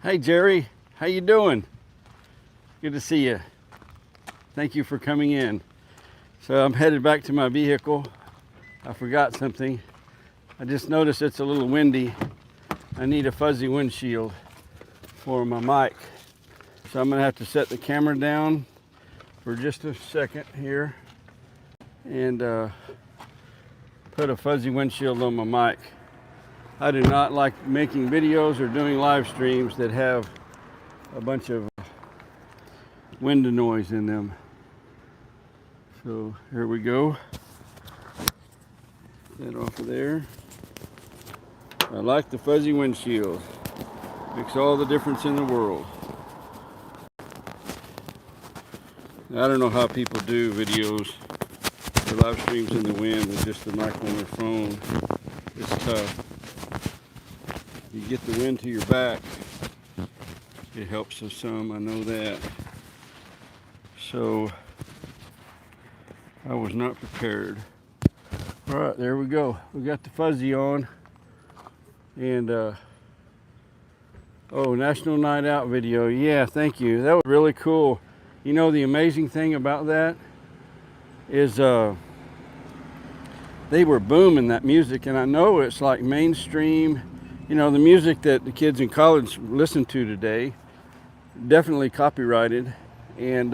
Hey Jerry, how you doing? Good to see you. Thank you for coming in. So I'm headed back to my vehicle. I forgot something. I just noticed it's a little windy. I need a fuzzy windshield for my mic. So I'm gonna have to set the camera down for just a second here and put a fuzzy windshield on my mic. I do not like making videos or doing live streams that have a bunch of window noise in them. So here we go. That off of there. I like the fuzzy windshield. Makes all the difference in the world. I don't know how people do videos or live streams in the wind with just the mic on their phone. It's tough. You get the wind to your back, it helps us some, I know that. So I was not prepared. All right, there we go. We got the fuzzy on. And oh, National Night Out video. Yeah, thank you. That was really cool. You know, the amazing thing about that is they were booming that music, and I know it's like mainstream, you know, the music that the kids in college listen to today, definitely copyrighted. And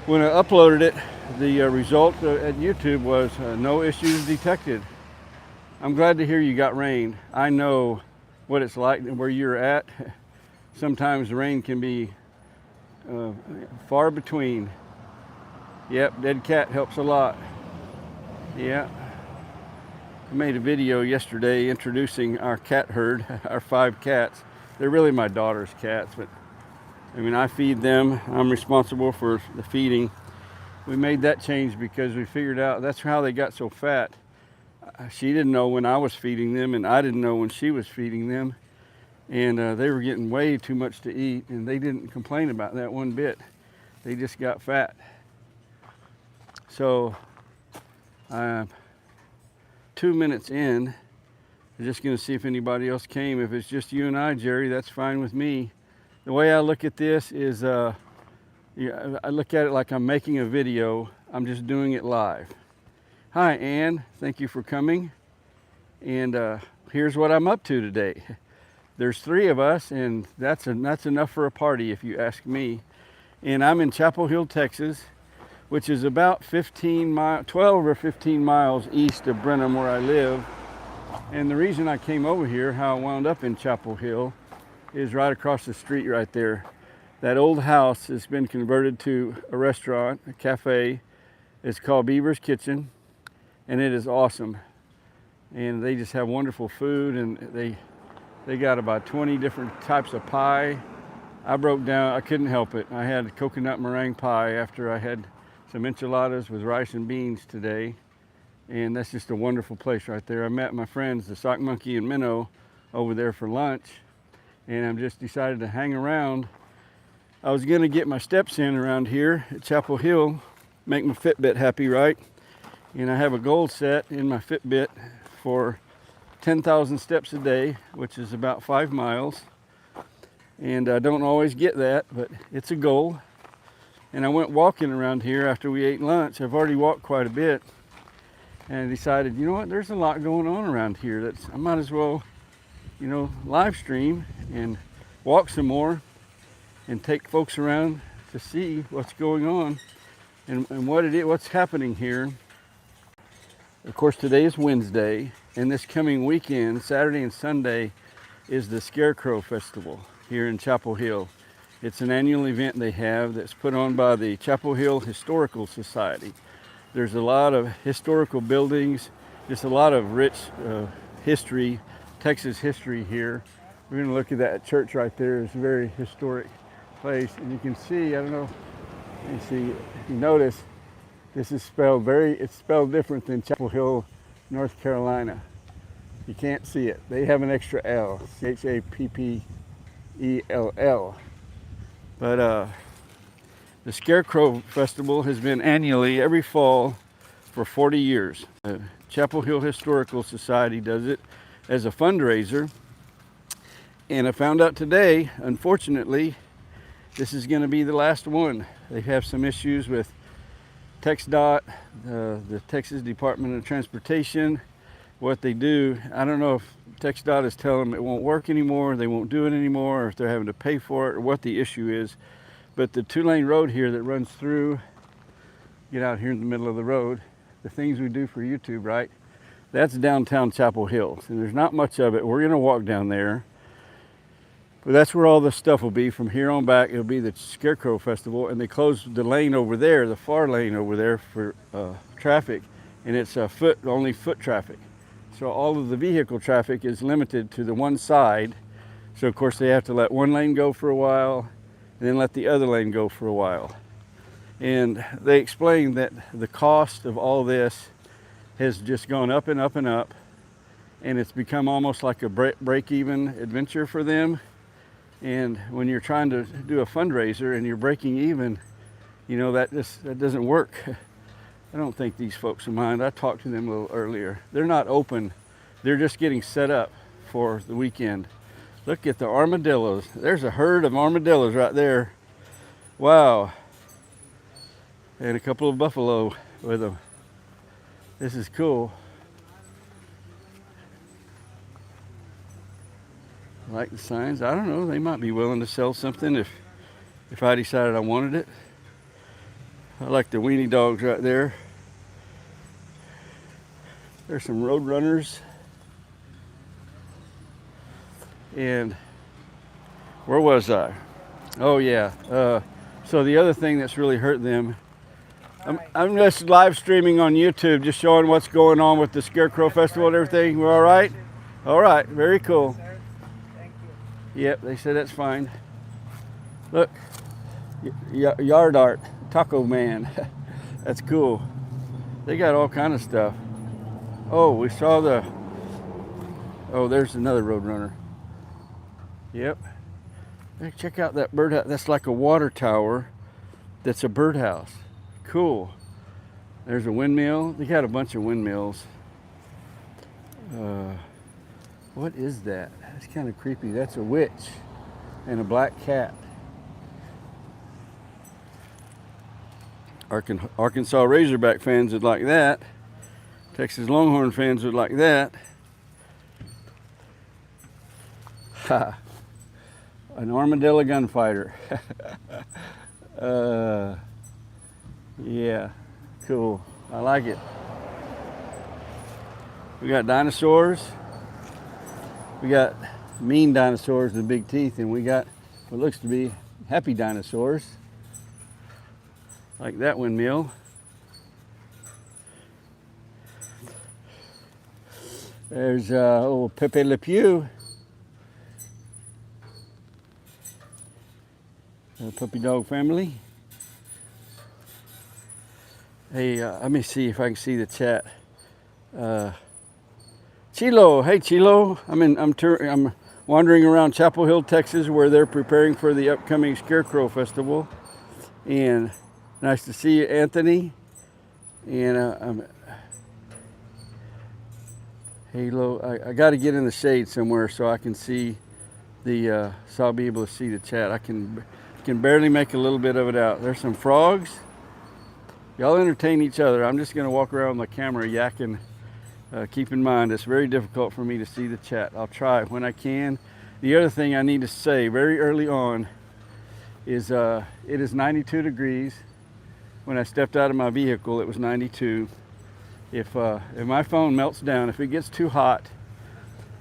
when I uploaded it, the result at YouTube was no issues detected. I'm glad to hear you got rain. I know what it's like where you're at. Sometimes rain can be far between. Yep, dead cat helps a lot. Yeah. I made a video yesterday introducing our cat herd, our 5 cats. They're really my daughter's cats, but I mean, I feed them. I'm responsible for the feeding. We made that change because we figured out that's how they got so fat. She didn't know when I was feeding them, and I didn't know when she was feeding them. And they were getting way too much to eat, and they didn't complain about that one bit. They just got fat. So 2 minutes in, I'm just going to see if anybody else came. If it's just you and I, Jerry, that's fine with me. The way I look at this is I look at it like I'm making a video. I'm just doing it live. Hi, Ann. Thank you for coming. And here's what I'm up to today. There's 3 of us, and that's enough for a party if you ask me. And I'm in Chapell Hill, Texas, which is about 12 or 15 miles east of Brenham, where I live. And the reason I came over here, how I wound up in Chapell Hill, is right across the street right there. That old house has been converted to a restaurant, a cafe. It's called Beaver's Kitchen, and it is awesome. And they just have wonderful food, and they got about 20 different types of pie. I broke down, I couldn't help it. I had coconut meringue pie after I had some enchiladas with rice and beans today. And that's just a wonderful place right there. I met my friends, the Sock Monkey and Minnow, over there for lunch. And I've just decided to hang around. I was gonna get my steps in around here at Chapell Hill, make my Fitbit happy, right? And I have a goal set in my Fitbit for 10,000 steps a day, which is about 5 miles. And I don't always get that, but it's a goal. And I went walking around here after we ate lunch. I've already walked quite a bit. And I decided, you know what, there's a lot going on around here. I might as well, you know, live stream and walk some more and take folks around to see what's going on and what's happening here. Of course, today is Wednesday, and this coming weekend, Saturday and Sunday, is the Scarecrow Festival here in Chapell Hill. It's an annual event they have that's put on by the Chapell Hill Historical Society. There's a lot of historical buildings, just a lot of rich history, Texas history here. We're going to look at that church right there. It's a very historic place, and you can see, I don't know, you see, if you notice, this is spelled it's spelled different than Chapell Hill, North Carolina. You can't see it. They have an extra L, Chappell. But the Scarecrow Festival has been annually every fall for 40 years. Chapell Hill Historical Society does it as a fundraiser. And I found out today, unfortunately, this is going to be the last one. They have some issues with TxDOT, the Texas Department of Transportation. What they do, I don't know if TxDOT is telling them it won't work anymore, they won't do it anymore, or if they're having to pay for it, or what the issue is. But the 2-lane road here that runs through, get out here in the middle of the road, the things we do for YouTube, right? That's downtown Chapell Hill, and there's not much of it. We're gonna walk down there, but that's where all the stuff will be. From here on back, it'll be the Scarecrow Festival, and they closed the lane over there, the far lane over there for traffic, and it's only foot traffic. So all of the vehicle traffic is limited to the one side. So of course they have to let one lane go for a while, and then let the other lane go for a while. And they explained that the cost of all this has just gone up and up and up, and it's become almost like a break-even adventure for them. And when you're trying to do a fundraiser and you're breaking even, you know, that doesn't work. I don't think these folks will mind. I talked to them a little earlier. They're not open. They're just getting set up for the weekend. Look at the armadillos. There's a herd of armadillos right there. Wow. And a couple of buffalo with them. This is cool. I like the signs. I don't know, they might be willing to sell something if I decided I wanted it. I like the weenie dogs right there. There's some road runners. And where was I? Oh yeah. So the other thing that's really hurt them, I'm just live streaming on YouTube, just showing what's going on with the Scarecrow Festival and everything. We're all right? All right, very cool. Thank you. Yep, they said that's fine. Look, yard art, Taco Man. That's cool. They got all kind of stuff. Oh, we saw oh, there's another road runner. Yep. Hey, check out that birdhouse. That's like a water tower that's a birdhouse. Cool. There's a windmill. They got a bunch of windmills. What is that? That's kind of creepy. That's a witch and a black cat. Arkansas Razorback fans would like that. Texas Longhorn fans would like that. Ha. An armadillo gunfighter. Yeah, cool. I like it. We got dinosaurs. We got mean dinosaurs with big teeth, and we got what looks to be happy dinosaurs. Like that windmill. There's old Pepe Le Pew. Puppy dog family. Hey, let me see if I can see the chat. Chilo, hey Chilo. I'm wandering around Chapell Hill, Texas, where they're preparing for the upcoming Scarecrow Festival. And nice to see you, Anthony. And Halo. I got to get in the shade somewhere so I can see so I'll be able to see the chat. I can barely make a little bit of it out. There's some frogs. Y'all entertain each other. I'm just going to walk around with my camera yakking. Keep in mind, it's very difficult for me to see the chat. I'll try it when I can. The other thing I need to say very early on is it is 92 degrees. When I stepped out of my vehicle, it was 92. If my phone melts down, if it gets too hot,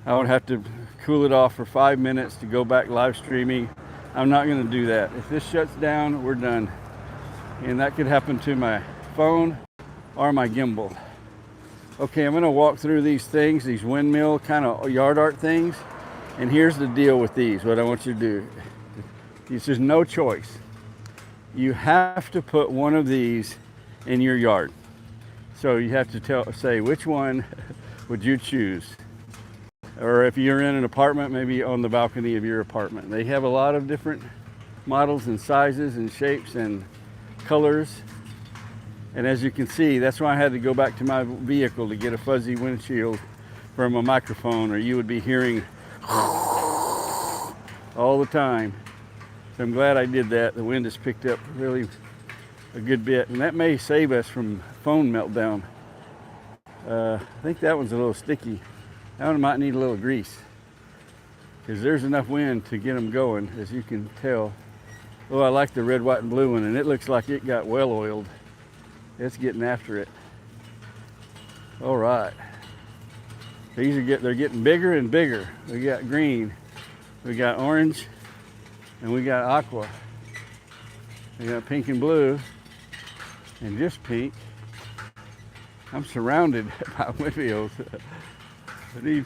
I would have to cool it off for 5 minutes to go back live streaming. I'm not going to do that. If this shuts down, we're done. And that could happen to my phone or my gimbal. Okay, I'm going to walk through these things, these windmill kind of yard art things. And here's the deal with these, what I want you to do. This is no choice. You have to put one of these in your yard. So you have to say which one would you choose. Or if you're in an apartment, maybe on the balcony of your apartment. They have a lot of different models and sizes and shapes and colors. And as you can see, that's why I had to go back to my vehicle to get a fuzzy windshield from a microphone, or you would be hearing all the time. So I'm glad I did that. The wind has picked up really a good bit, and that may save us from phone meltdown. I think that one's a little sticky. That one might need a little grease because there's enough wind to get them going, as you can tell. Oh, I like the red, white, and blue one, and it looks like it got well oiled. It's getting after it. All right. They're getting bigger and bigger. We got green, we got orange, and we got aqua. We got pink and blue, and just pink. I'm surrounded by windmills. I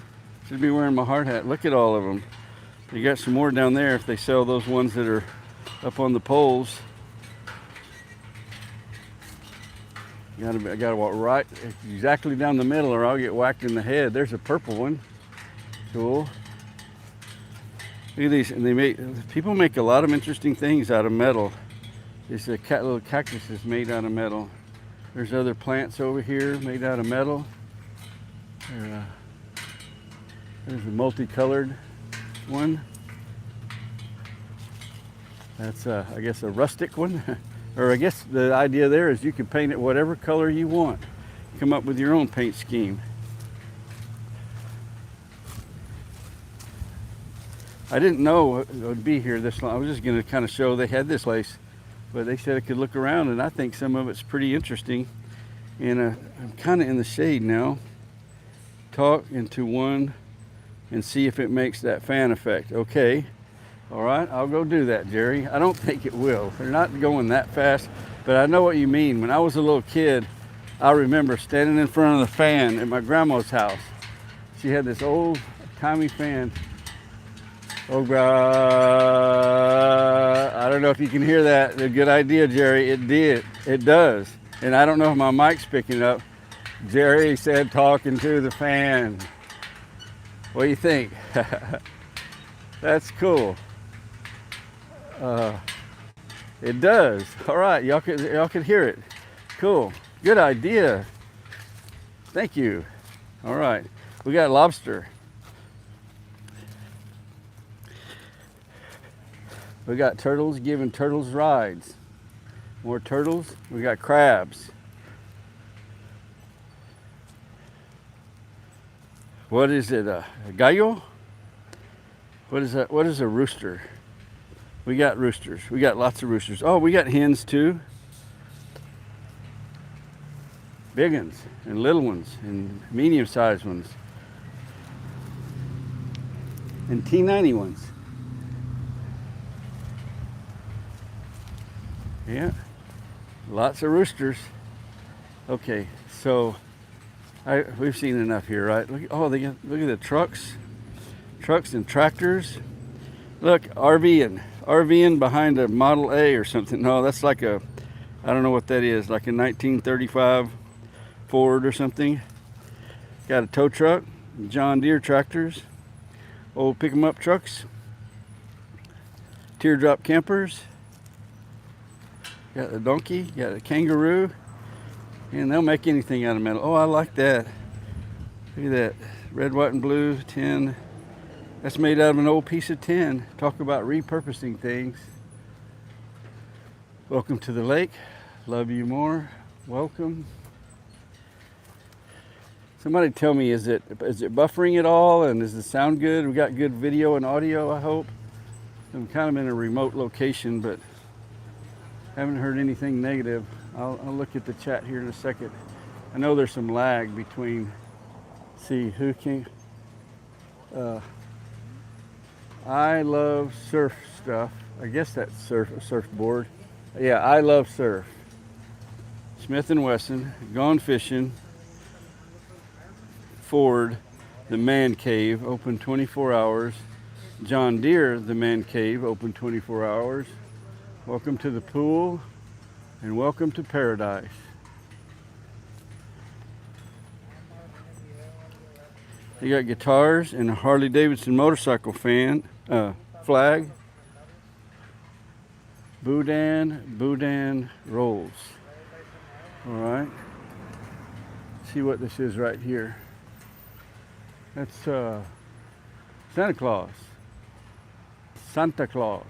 should be wearing my hard hat. Look at all of them. You got some more down there if they sell those ones that are up on the poles. I gotta walk right exactly down the middle or I'll get whacked in the head. There's a purple one. Cool. Look at these, and people make a lot of interesting things out of metal. These little cactuses made out of metal. There's other plants over here made out of metal. There's a multicolored one. That's, I guess, a rustic one. Or I guess the idea there is you can paint it whatever color you want. Come up with your own paint scheme. I didn't know it would be here this long. I was just going to kind of show they had this place, but they said I could look around, and I think some of it's pretty interesting. And I'm kind of in the shade now. Talk into one and see if it makes that fan effect. Okay. All right, I'll go do that, Jerry. I don't think it will. They're not going that fast, but I know what you mean. When I was a little kid, I remember standing in front of the fan at my grandma's house. She had this old timey fan. Oh, I don't know if you can hear that. A good idea, Jerry. It did. It does. And I don't know if my mic's picking up. Jerry said talking to the fan. What do you think? That's cool. It does. All right, y'all could hear it. Cool. Good idea. Thank you. All right, we got lobster. We got turtles giving turtles rides. More turtles. We got crabs. What is it? A gallo? What is that? What is a rooster? We got roosters. We got lots of roosters. Oh, we got hens too. Big ones and little ones and medium-sized ones. And T90 ones. Yeah, lots of roosters. Okay, so we've seen enough here, right? Look at the trucks and tractors. Look, RVing behind a Model A or something. No, that's like I don't know what that is, like a 1935 Ford or something. Got a tow truck, John Deere tractors, old pick 'em up trucks, teardrop campers. Got a donkey, got a kangaroo, and they'll make anything out of metal. Oh, I like that. Look at that, red, white, and blue tin. That's made out of an old piece of tin. Talk about repurposing things. Welcome to the lake. Love you more. Welcome. Somebody tell me, is it buffering at all, and does it sound good? We got good video and audio, I hope. I'm kind of in a remote location, but haven't heard anything negative. I'll look at the chat here in a second. I know there's some lag between. See who can. I love surf stuff. I guess that's surfboard. Yeah, I love surf. Smith & Wesson, Gone Fishing, Ford, the Man Cave, open 24 hours. John Deere, the Man Cave, open 24 hours. Welcome to the pool and welcome to paradise. You got guitars and a Harley Davidson motorcycle flag. Boudin rolls. All right. See what this is right here. That's Santa Claus. Santa Claus.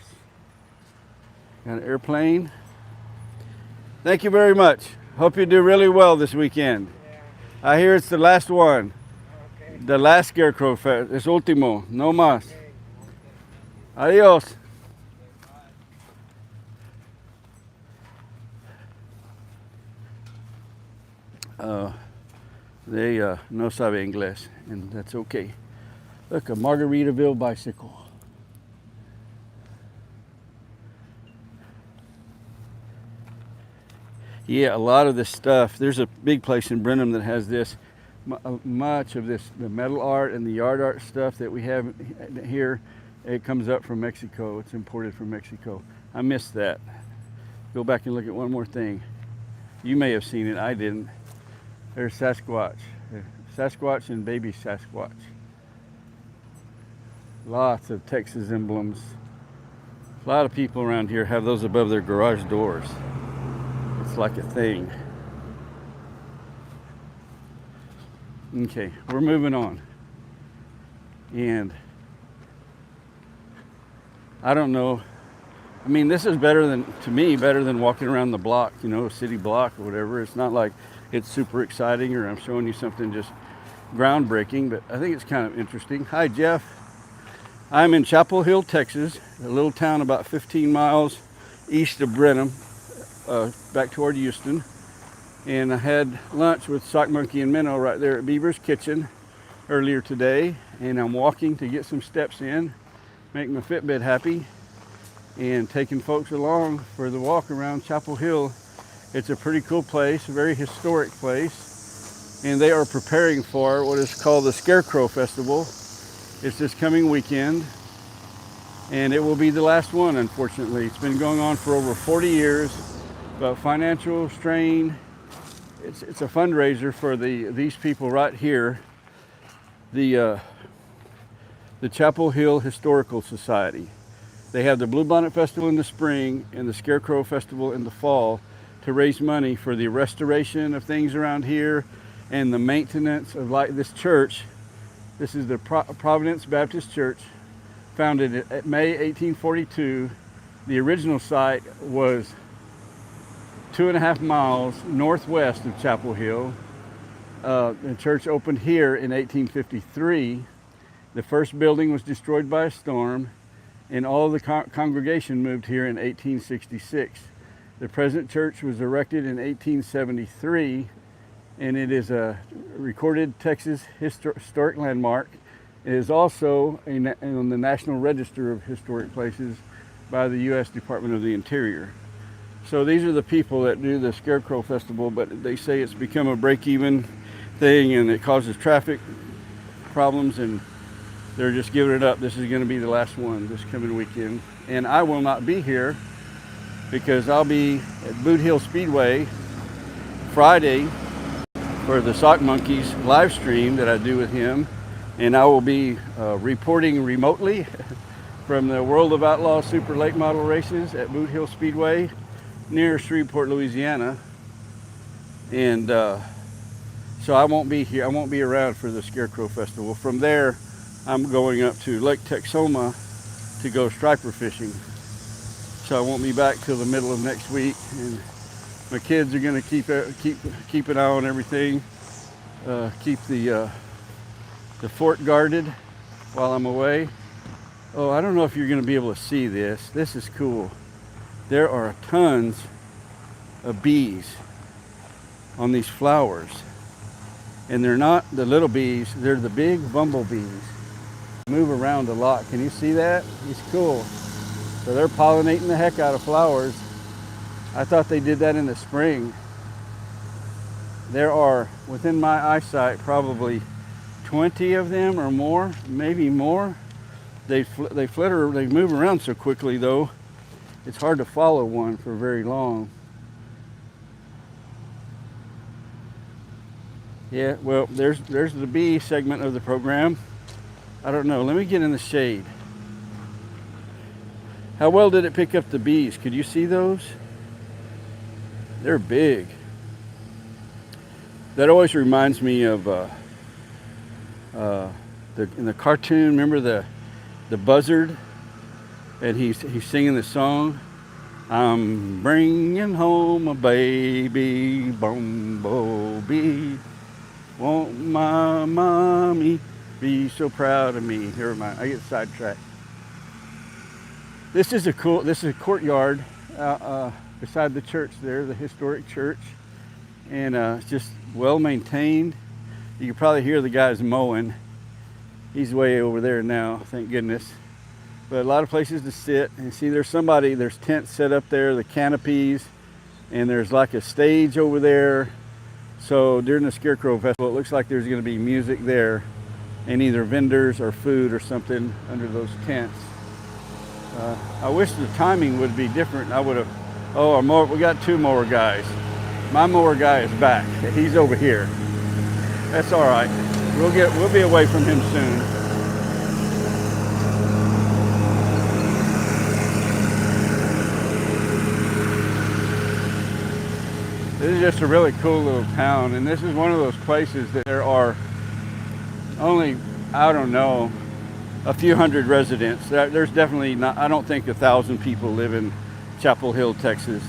Got an airplane. Thank you very much. Hope you do really well this weekend. Yeah. I hear it's the last one. Okay. The last Scarecrow Fest. Es último. No más. Okay. Adios. They no sabe inglés, and that's okay. Look, a Margaritaville bicycle. Yeah, a lot of this stuff. There's a big place in Brenham that has this, much of this, the metal art and the yard art stuff that we have here. It comes up from Mexico. It's imported from Mexico. I missed that. Go back and look at one more thing. You may have seen it. I didn't. There's Sasquatch. Sasquatch and baby Sasquatch. Lots of Texas emblems. A lot of people around here have those above their garage doors. It's like a thing. Okay, we're moving on. And I don't know. I mean, this is better than, to me, better than walking around the block, you know, a city block or whatever. It's not like it's super exciting or I'm showing you something just groundbreaking, but I think it's kind of interesting. Hi, Jeff. I'm in Chapell Hill, Texas, a little town about 15 miles east of Brenham, back toward Houston. And I had lunch with Sock Monkey and Minnow right there at Beaver's Kitchen earlier today. And I'm walking to get some steps in, make my Fitbit happy, and taking folks along for the walk around Chapell Hill. It's a pretty cool place, a very historic place. And they are preparing for what is called the Scarecrow Festival. It's this coming weekend. And it will be the last one, unfortunately. It's been going on for over 40 years, but financial strain. It's a fundraiser for these people right here, the Chapell Hill Historical Society. They have the Bluebonnet Festival in the spring and the Scarecrow Festival in the fall to raise money for the restoration of things around here and the maintenance of like this church. This is the Providence Baptist Church, founded at May 1842. The original site was 2.5 miles northwest of Chapell Hill. The church opened here in 1853. The first building was destroyed by a storm, and all of the congregation moved here in 1866. The present church was erected in 1873, and it is a recorded Texas historic landmark. It is also on the National Register of Historic Places by the U.S. Department of the Interior. So these are the people that do the Scarecrow Festival, but they say it's become a break-even thing and it causes traffic problems, and they're just giving it up. This is going to be the last one this coming weekend. And I will not be here because I'll be at Boot Hill Speedway Friday for the Sock Monkeys live stream that I do with him. And I will be reporting remotely from the World of Outlaw Super Late Model Races at Boot Hill Speedway near Shreveport, Louisiana. And so I won't be here. I won't be around for the Scarecrow Festival. From there, I'm going up to Lake Texoma to go striper fishing. So I won't be back till the middle of next week. And my kids are going to keep an eye on everything. Keep the fort guarded while I'm away. Oh, I don't know if you're going to be able to see this. This is cool. There are tons of bees on these flowers. And they're not the little bees, they're the big bumblebees. Move around a lot. Can you see that? It's cool. So they're pollinating the heck out of flowers. I thought they did that in the spring. There are, within my eyesight, probably 20 of them or more, maybe more. They flitter, they move around so quickly though, it's hard to follow one for very long. Yeah, well, there's the bee segment of the program. I don't know, let me get in the shade. How well did it pick up the bees? Could you see those? They're big. That always reminds me of in the cartoon, remember the buzzard and he's singing the song. I'm bringing home a baby bumblebee. Won't my mommy be so proud of me? Never mind, I get sidetracked. This is a courtyard beside the church there, the historic church. And it's just well maintained. You can probably hear the guys mowing. He's way over there now, thank goodness. But a lot of places to sit. And see, there's tents set up there, the canopies, and there's like a stage over there. So during the Scarecrow Festival, it looks like there's going to be music there, and either vendors or food or something under those tents. I wish the timing would be different. I would have. Oh, we got two mower guys. My mower guy is back. He's over here. That's all right. We'll be away from him soon. This is just a really cool little town, and this is one of those places that there are only, I don't know, a few hundred residents. There's definitely not, I don't think 1,000 people live in Chapell Hill, Texas.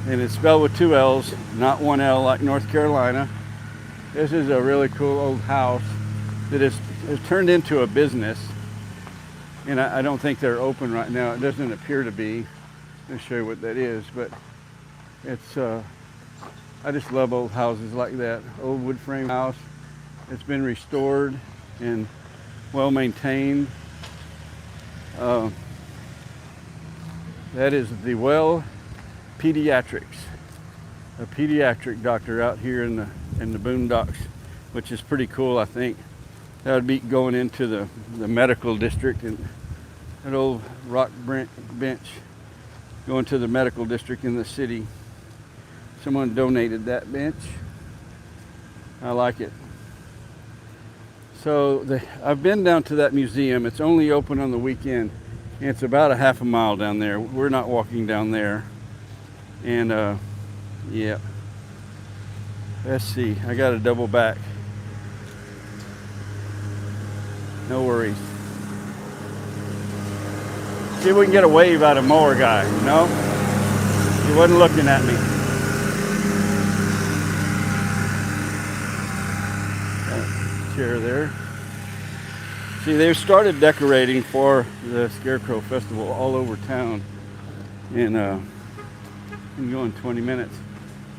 And it's spelled with 2 L's, not 1 L like North Carolina. This is a really cool old house that has turned into a business. And I don't think they're open right now. It doesn't appear to be. I'll show you what that is, but it's, I just love old houses like that. Old wood frame house. It's been restored and well maintained. That is the Well Pediatrics, a pediatric doctor out here in the boondocks, which is pretty cool. I think that would be going into the medical district, and that old rock bench going to the medical district in the city. Someone donated that bench. I like it. So I've been down to that museum. It's only open on the weekend, and it's about a half a mile down there. We're not walking down there. And yeah, let's see, I got to double back. No worries. See if we can get a wave out of mower guy. No, he wasn't looking at me. Chair there. See, they've started decorating for the Scarecrow Festival all over town, and I'm going 20 minutes.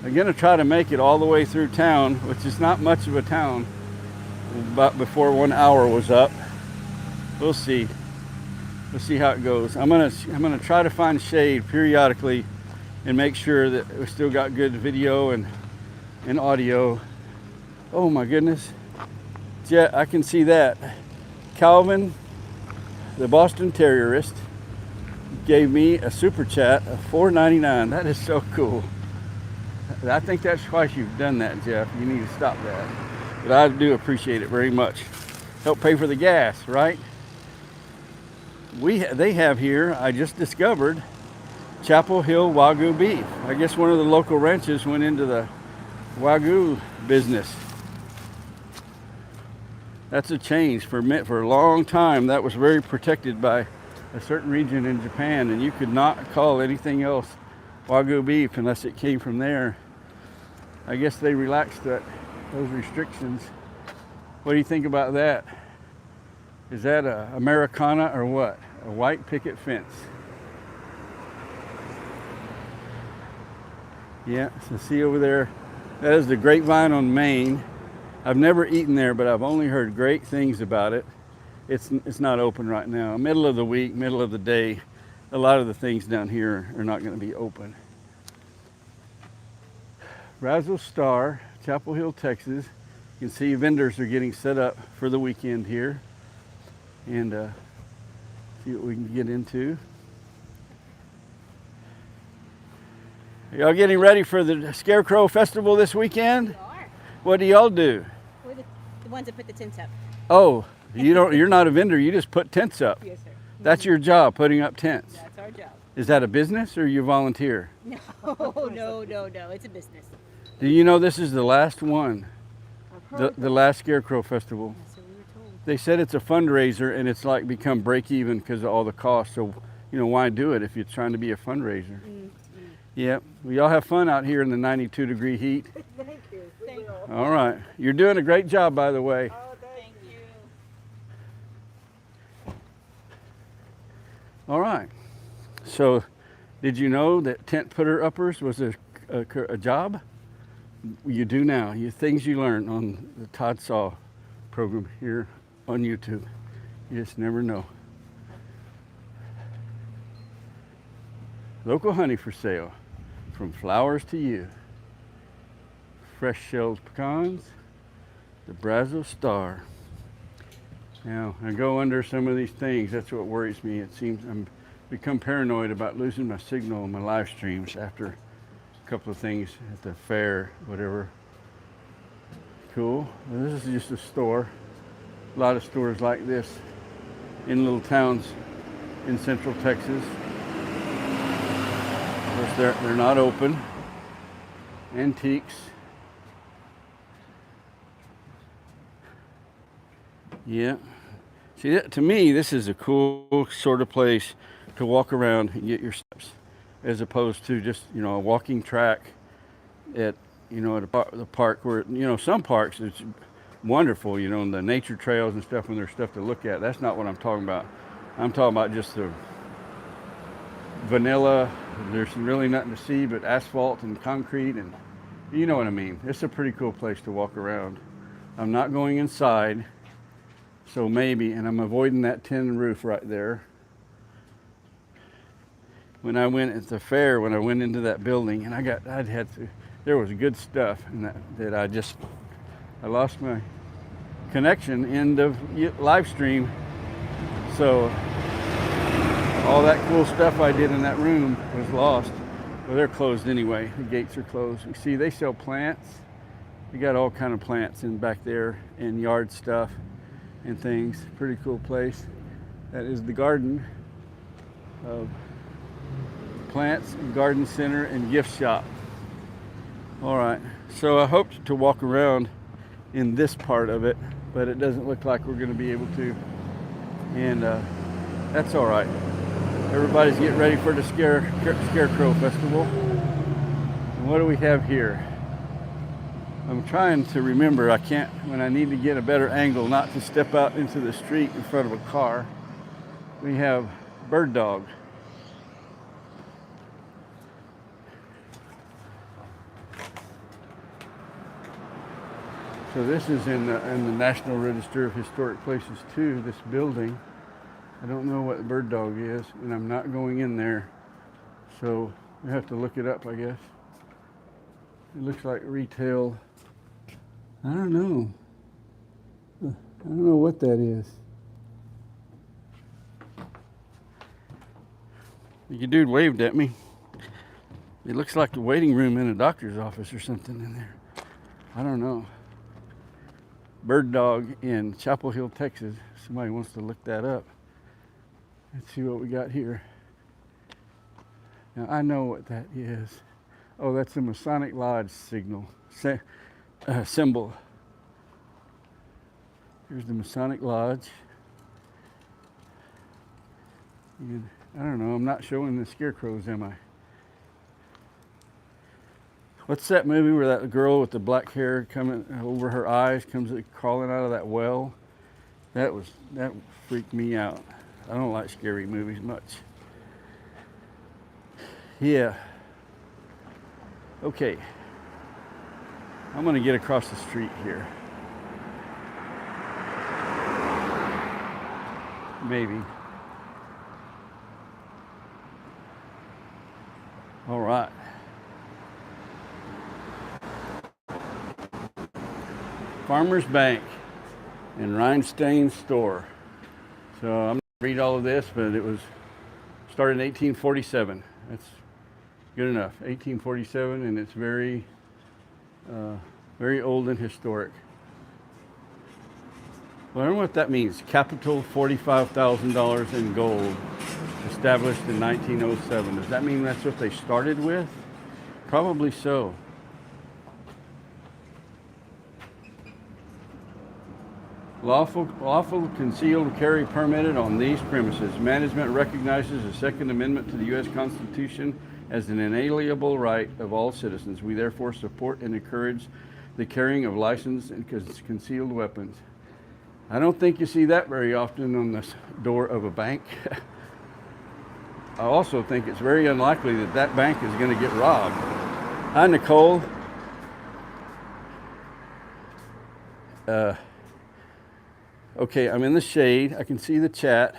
I'm gonna try to make it all the way through town, which is not much of a town, but before 1 hour was up. We'll see. We'll see how it goes. I'm gonna try to find shade periodically and make sure that we still got good video and audio. Oh my goodness. Yeah, I can see that. Calvin, the Boston Terrierist, gave me a super chat of $4.99. That is so cool. I think that's twice you've done that, Jeff. You need to stop that. But I do appreciate it very much. Help pay for the gas, right? They have here, I just discovered, Chapell Hill Wagyu beef. I guess one of the local ranches went into the Wagyu business. That's a change. For a long time, that was very protected by a certain region in Japan, and you could not call anything else Wagyu beef unless it came from there. I guess they relaxed those restrictions. What do you think about that? Is that a Americana or what? A white picket fence. Yeah, so see over there, that is the Grapevine on Main. I've never eaten there, but I've only heard great things about it. It's not open right now. Middle of the week, middle of the day, a lot of the things down here are not going to be open. Razzle Star, Chapell Hill, Texas. You can see vendors are getting set up for the weekend here. And see what we can get into. Are y'all getting ready for the Scarecrow Festival this weekend? We are. What do y'all do? We're the ones that put the tents up. Oh, you're not a vendor, you just put tents up. Yes, sir. That's your job, putting up tents. That's our job. Is that a business or you volunteer? No, no. It's a business. Do you know this is the last one? I've heard The last Scarecrow Festival. so we were told. they said it's a fundraiser and it's like become break even because of all the costs. So, you know, why do it if you're trying to be a fundraiser? Yep. Well, y'all have fun out here in the 92-degree heat. Thank you. We will. All right. You're doing a great job, by the way. Oh, thank you. All right. So, did you know that tent putter uppers was a job? You do now. Things you learn on the Todd Saw program here on YouTube. You just never know. Local honey for sale, from flowers to you. Fresh shelled pecans, the Brazil Star. Now, I go under some of these things. That's what worries me. It seems I'm become paranoid about losing my signal on my live streams after a couple of things at the fair, whatever. Cool. Well, this is just a store. A lot of stores like this in little towns in central Texas. Of course, they're not open. Antiques. Yeah. See, to me, this is a cool sort of place to walk around and get your steps, as opposed to just, you know, a walking track at, you know, at the park where, you know, some parks it's wonderful, you know, and the nature trails and stuff when there's stuff to look at. That's not what I'm talking about. I'm talking about just the vanilla. There's really nothing to see but asphalt and concrete, and you know what I mean. It's a pretty cool place to walk around. I'm not going inside, so maybe, and I'm avoiding that tin roof right there. When I went at the fair, when I went into that building, and there was good stuff, and I lost my connection in the live stream. So all that cool stuff I did in that room was lost. Well, they're closed anyway. The gates are closed. You see, they sell plants. We got all kind of plants in back there and yard stuff and things. Pretty cool place. That is the garden of Plants and Garden Center and Gift Shop. All right, so I hoped to walk around in this part of it, but it doesn't look like we're going to be able to, and that's all right. Everybody's getting ready for the Scarecrow Festival. And what do we have here? I'm trying to remember. I can't, when I need to get a better angle, not to step out into the street in front of a car. We have bird dog. So this is in the National Register of Historic Places too, this building. I don't know what bird dog is, and I'm not going in there. So we have to look it up, I guess. It looks like retail. I don't know. I don't know what that is. The dude waved at me. It looks like the waiting room in a doctor's office or something in there. I don't know. Bird dog in Chapell Hill, Texas. Somebody wants to look that up. Let's see what we got here. Now I know what that is. Oh, that's the Masonic Lodge symbol. Here's the Masonic Lodge. And I don't know, I'm not showing the scarecrows, am I? What's that movie where that girl with the black hair coming over her eyes comes crawling out of that well? That freaked me out. I don't like scary movies much. Yeah. Okay. I'm gonna get across the street here. Maybe. All right. Farmer's Bank and Rhinestone Store. So I'm not going to read all of this, but it was started in 1847. That's good enough. 1847, and it's very, very old and historic. Well, I don't know what that means. Capital $45,000 in gold, established in 1907. Does that mean that's what they started with? Probably so. Lawful concealed carry permitted on these premises. Management recognizes the Second Amendment to the U.S. Constitution as an inalienable right of all citizens. We therefore support and encourage the carrying of licensed and concealed weapons. I don't think you see that very often on the door of a bank. I also think it's very unlikely that that bank is going to get robbed. Hi, Nicole. Okay, I'm in the shade. I can see the chat.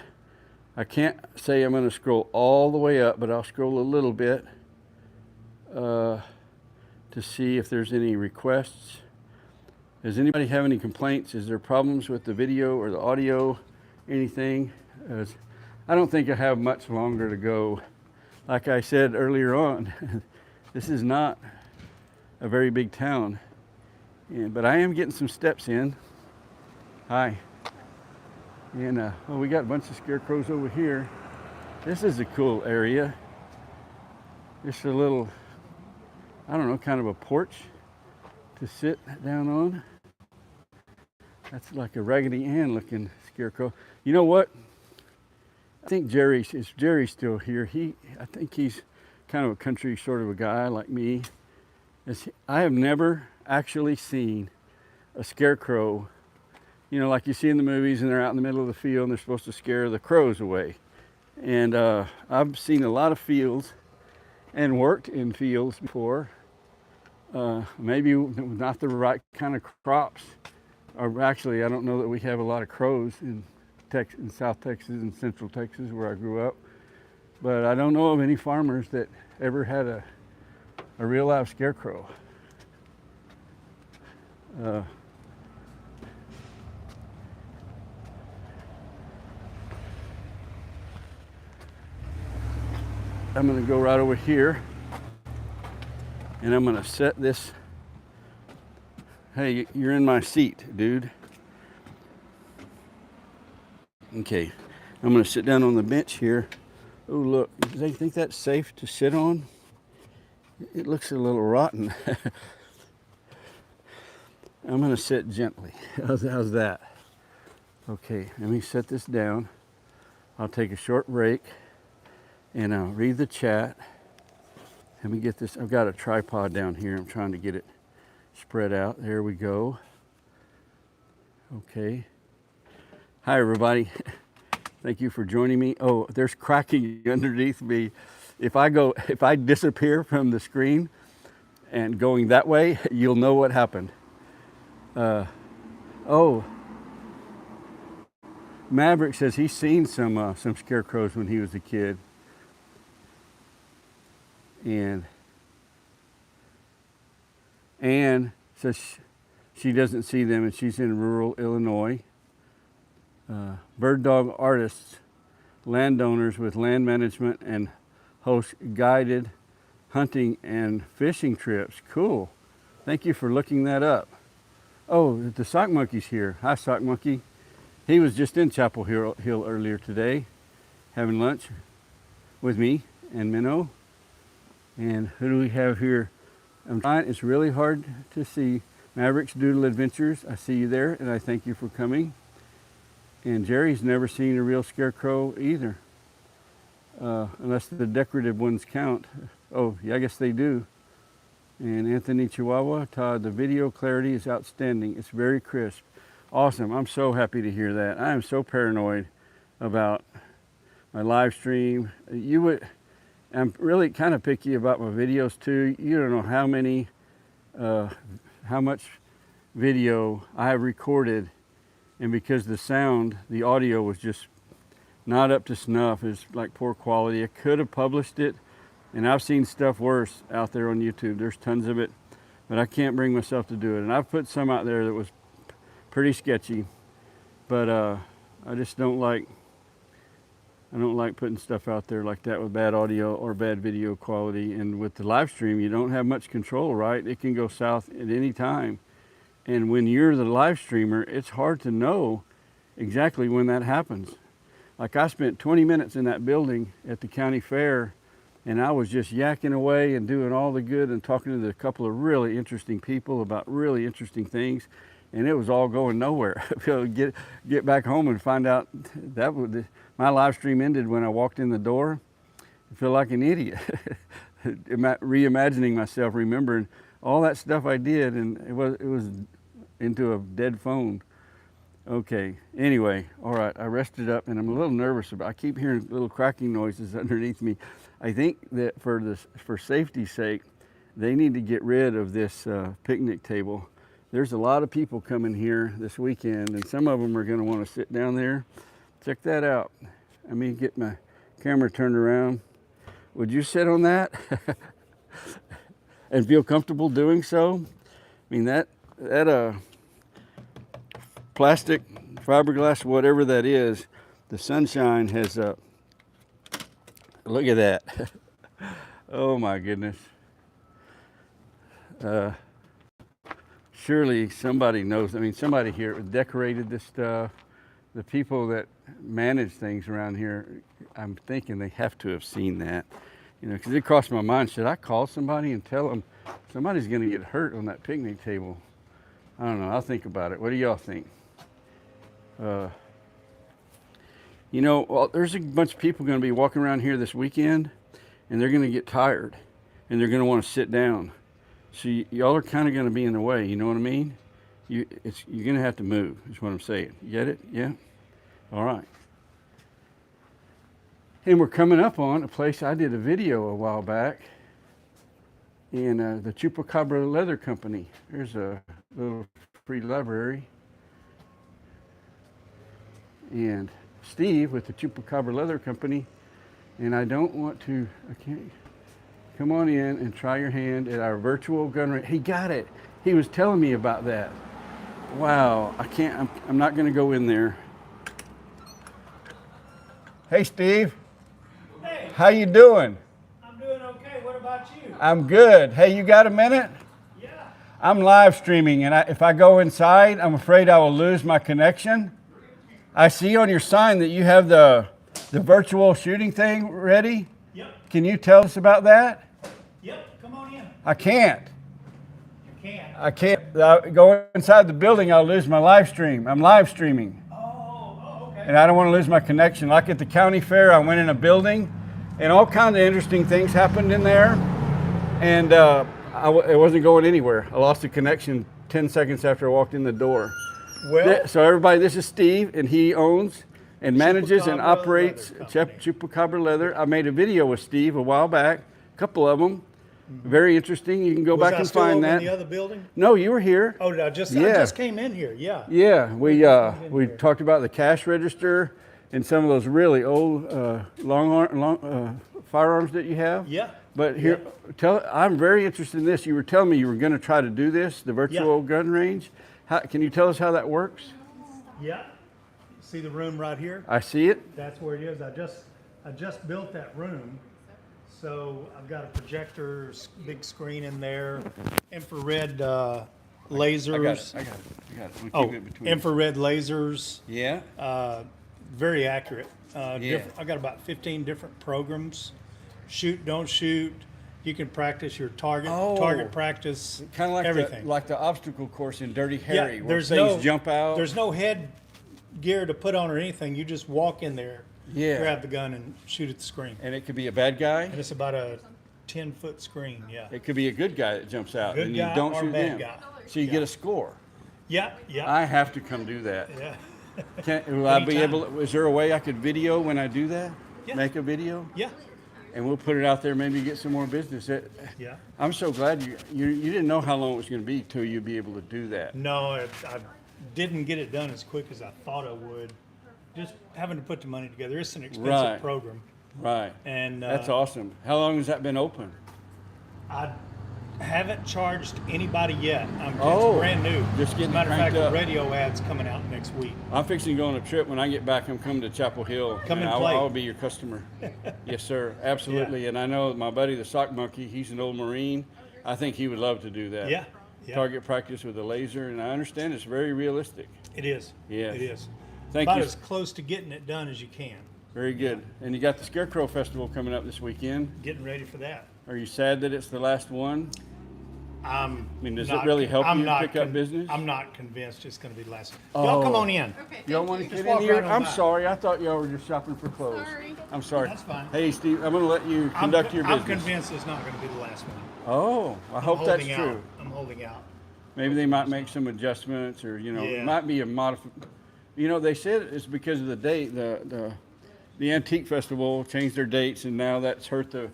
I can't say I'm going to scroll all the way up, but I'll scroll a little bit to see if there's any requests. Does anybody have any complaints? Is there problems with the video or the audio? Anything? I don't think I have much longer to go. Like I said earlier on, this is not a very big town, but I am getting some steps in. Hi. And well, we got a bunch of scarecrows over here. This is a cool area. Just a little, I don't know, kind of a porch to sit down on. That's like a Raggedy Ann looking scarecrow. You know what? I think Jerry's still here. I think he's kind of a country sort of a guy like me. I have never actually seen a scarecrow, you know, like you see in the movies, and they're out in the middle of the field and they're supposed to scare the crows away. And I've seen a lot of fields and worked in fields before. Maybe not the right kind of crops. Or actually, I don't know that we have a lot of crows in South Texas and Central Texas where I grew up. But I don't know of any farmers that ever had a real live scarecrow. I'm going to go right over here and I'm going to set this. Hey, you're in my seat, dude. Okay, I'm going to sit down on the bench here. Oh, look, do they think that's safe to sit on? It looks a little rotten. I'm going to sit gently. How's that? Okay, let me set this down. I'll take a short break and I'll read the chat. Let me get this. I've got a tripod down here. I'm trying to get it spread out. There we go. Okay. Hi, everybody. Thank you for joining me. Oh, there's cracking underneath me. If I disappear from the screen and going that way, you'll know what happened. Oh, Maverick says he's seen some scarecrows when he was a kid. And Anne says she doesn't see them and she's in rural Illinois. Bird dog artists, landowners with land management and host guided hunting and fishing trips. Cool. Thank you for looking that up. Oh, the sock monkey's here. Hi, sock monkey. He was just in Chapell Hill earlier today, having lunch with me and Minnow. And who do we have here? I'm trying, it's really hard to see. Maverick's Doodle Adventures, I see you there, and I thank you for coming. And Jerry's never seen a real scarecrow either, unless the decorative ones count. Oh, yeah, I guess they do. And Anthony Chihuahua, Todd, the video clarity is outstanding. It's very crisp. Awesome, I'm so happy to hear that. I am so paranoid about my live stream. I'm really kind of picky about my videos too. You don't know how much video I have recorded, and because the audio was just not up to snuff, it's like poor quality. I could have published it, and I've seen stuff worse out there on YouTube. There's tons of it, but I can't bring myself to do it. And I've put some out there that was pretty sketchy, but I just don't like putting stuff out there like that with bad audio or bad video quality. And with the live stream, you don't have much control, right? It can go south at any time. And when you're the live streamer, it's hard to know exactly when that happens. Like I spent 20 minutes in that building at the county fair, and I was just yakking away and doing all the good and talking to a couple of really interesting people about really interesting things. and it was all going nowhere. Get back home and find out that my live stream ended when I walked in the door. I feel like an idiot, reimagining myself, remembering all that stuff I did, and it was into a dead phone. Okay, anyway, all right, I rested up, and I'm a little nervous I keep hearing little cracking noises underneath me. I think that for safety's sake, they need to get rid of this picnic table. There's a lot of people coming here this weekend, and some of them are going to want to sit down there. Check that out. Let me get my camera turned around. Would you sit on that and feel comfortable doing so? I mean, that plastic, fiberglass, whatever that is, the sunshine has, look at that. Oh my goodness. Surely somebody knows. I mean, somebody here decorated this stuff. The people that manage things around here, I'm thinking they have to have seen that. You know, because it crossed my mind, should I call somebody and tell them somebody's going to get hurt on that picnic table? I don't know. I'll think about it. What do y'all think? You know, well, there's a bunch of people going to be walking around here this weekend, and they're going to get tired, and they're going to want to sit down. So y'all are kind of going to be in the way. You know what I mean? You're going to have to move, is what I'm saying. You get it? Yeah? All right. And we're coming up on a place I did a video a while back in the Chupacabra Leather Company. There's a little free library. And Steve with the Chupacabra Leather Company, and I don't want to, I can't, come on in and try your hand at our virtual gun range. He got it. He was telling me about that. Wow, I can't, I'm not gonna go in there. Hey Steve. Hey. How you doing? I'm doing okay. What about you? I'm good. Hey, you got a minute? Yeah. I'm live streaming, and if I go inside, I'm afraid I will lose my connection. I see on your sign that you have the virtual shooting thing ready. Yep. Can you tell us about that? Yep. Come on in. I can't. You can. I can't. Go inside the building, I'll lose my live stream. I'm live streaming. Oh, okay. And I don't want to lose my connection. Like at the county fair, I went in a building, and all kinds of interesting things happened in there. And it wasn't going anywhere. I lost the connection 10 seconds after I walked in the door. Well, So everybody, this is Steve, and he owns and manages and Chupacabra operates Leather Company. Chupacabra Leather. I made a video with Steve a while back, a couple of them. Very interesting. You can go back I and still find over that. in the other building? No, you were here. Oh, I just came in here. Yeah. Yeah, we here. talked about the cash register and some of those really old long firearms that you have. Yeah. But here, I'm very interested in this. You were telling me you were going to try to do this, the virtual gun range. Can you tell us how that works? Yeah. See the room right here? I see it. That's where it is. I just built that room. So I've got a projector, big screen in there, infrared lasers. I got it. We Oh, keep it between. infrared lasers. Yeah. Very accurate. Yeah. I got about 15 different programs. Shoot, don't shoot. You can practice your target practice, Kind of like everything. the obstacle course in Dirty Harry, where there's things jump out. There's no head gear to put on or anything. You just walk in there, grab the gun, and shoot at the screen. And it could be a bad guy. And it's about a 10-foot screen. Yeah. It could be a good guy that jumps out, Good and you guy don't or shoot bad him. guy. So you get a score. Yeah. Yeah. I have to come do that. Yeah. Will I be Anytime. able? Is there a way I could video when I do that? Yeah. Make a video, Yeah. and we'll put it out there. Maybe get some more business. Yeah. I'm so glad you didn't know how long it was going to be till you'd be able to do that. No, I didn't get it done as quick as I thought I would. Just having to put the money together. It's an expensive Right. program. Right. And That's awesome. How long has that been open? I haven't charged anybody yet. Oh, It's brand new. just getting As a matter of cranked fact, the up. radio ad's coming out next week. I'm fixing to go on a trip. When I get back, I'm coming to Chapel Hill. Come and I'll, play. I'll be your customer. Yes, sir. Absolutely. And I know my buddy, the sock monkey, he's an old Marine. I think he would love to do that. Yeah. Yeah. Target practice with a laser, and I understand it's very realistic. It is. Yes. It is. Thank About you. as close to getting it done as you can. Very good. And you got the Scarecrow Festival coming up this weekend. Getting ready for that. Are you sad that it's the last one? I mean, does it really help you pick up business? I'm not convinced it's going to be the last one. Oh. Y'all come on in. Okay, Y'all thank want to you. get Just in walk here? right on I'm by. sorry. I thought y'all were just shopping for clothes. Sorry. I'm sorry. That's fine. Hey, Steve, I'm going to let you conduct your I'm business. convinced it's not going to be the last one. Oh, I hope that's true. I'm holding out. Maybe they might make some adjustments, or it Yeah. might be a they said it's because of the date. The antique festival changed their dates, and now that's hurt the